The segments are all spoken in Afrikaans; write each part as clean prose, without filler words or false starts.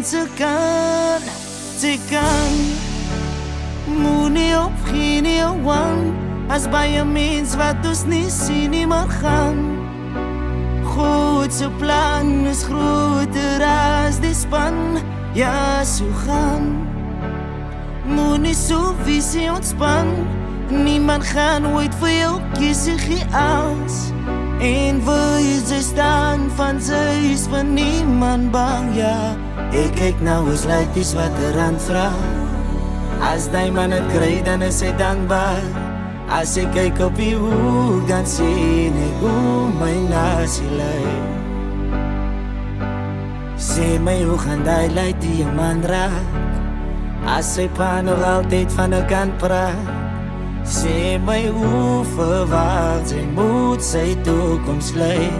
mense kan, sy kan. Moenie opgee nie jou wang, as baie mens wat ons nie sien nie maar gaan. God se plan is groter as die span, ja so gaan. Moenie so visie ontspan, niemand gaan ooit vir jou kies, gee als. En wil jy sy staan van sy is vir niemand bang, ja. Ek kyk nou eens lyk iets wat rand vraag. As die man het kry, dan is hy dankbaar. As ek kyk op die hoek, dan sien ek hoe my nasie lyk. Sê my hoe gaan die lyk die man raak, as sy pa nog altyd van 'n kant praat. Sê my hoe verwacht sy moet sy toekoms lei.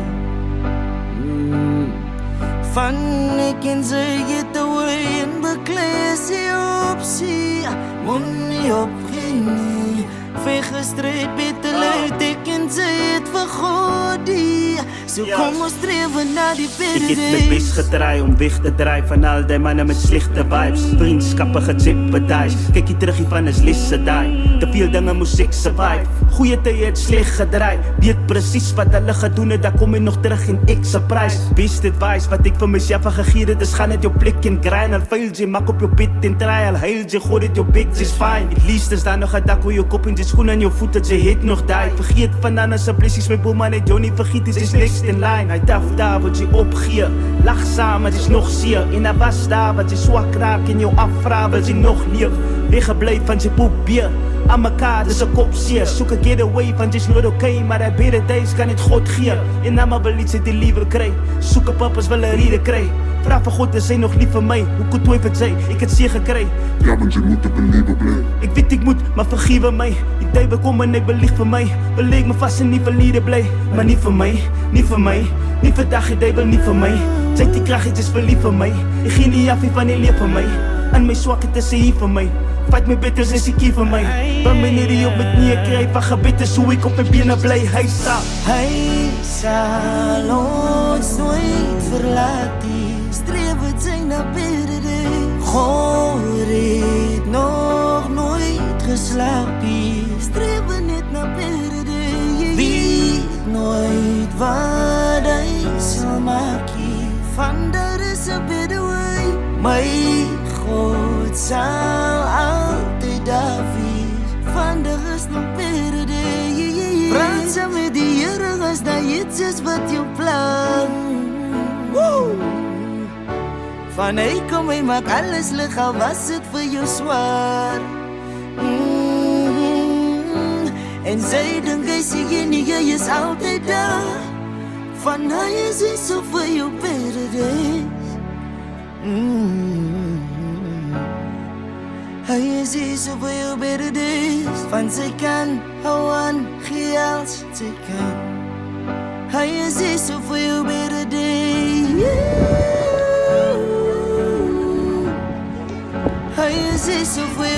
Van ek en sy get away en beklei sy opsie. Moenie opgee nie, veg gestryd beter luid, ek en sy het vir Godie. So kom ons streven na die beter days. Ek het my best gedraai om weg te draai van al die manne met slechte vibes. Vriendskappe gejeopardize, kyk hier terug hiervan is lesse daai. Te veel dinge moes ek survive, goeie tye het sleg gedraai. Weet precies wat hulle gedoen het, dan kom jy nog terug en ek surprise. Best advice wat ek vir myself gegee het, is gaan uit jou plek en grind. Al vuil jy, maak op jou bed en try, al huil jy, gooi dit jou bek, jy's fine. At least is daar nog 'n dak oor jou kop en jy skoen aan jou voete, jy het nog die. Vergeet van ander se blessings, my boeman het jou nie vergeet, jy's next in line. Hy taf daar wat jy opgee, lach saam, maar jy's nog seer. En daar was daar wat jy swak raak en jou afvra, wil jy nog leef. Weggebly van jy poepbeer, aan mekaar, dis 'n kop seer. Soek 'n getaway van jy's nooit okay, maar die better days kan het God gee. En dan maar wil iets uit die liewe kry, soek 'n purpose, wil 'n rede kry. Vra vir God, is hy nog lief vir my? Hoe kon twyfel sy? Ek het seer gekry. Ja, want jy moet op 'n lewe bly. Ek weet ek moet, maar vergewe my. Die duiwel kom en hy belief vir my. Wil ek me vas in die verlede bly, maar nie vir my, nie vir my. Nie vandag die duiwel, nie vir my. Sy het die krag, het is verlief vir my. Ek gee nie af van die leef vir my. In my swakheid is hy hier vir my. Fight my beter, is hy kier vir my. Bring my net die op met nie kry, van gebed is hoe ek op my bene bly. Hy sal ons nooit verlaat nie, streef het sy na beter days. God het nog nooit geslaap nie, streef net na beter days. Weet nooit wat hy sal maak nie, van daar is 'n better way. My God sal altyd daar wees, van daar is nog beter days. Praat saam met die Here as daar iets is wat jou plan. Van hy kom hy maak alles lig, al was het vir jou swaar. En sy dink hy sê jy nie, jy is altyd daar. Van hy is hy so vir jou beter days. Hy is hy so vir jou better days. Van sy kan hou aan, gee als sy kan. Hy is hy so vir jou better days. Hy is hy so vir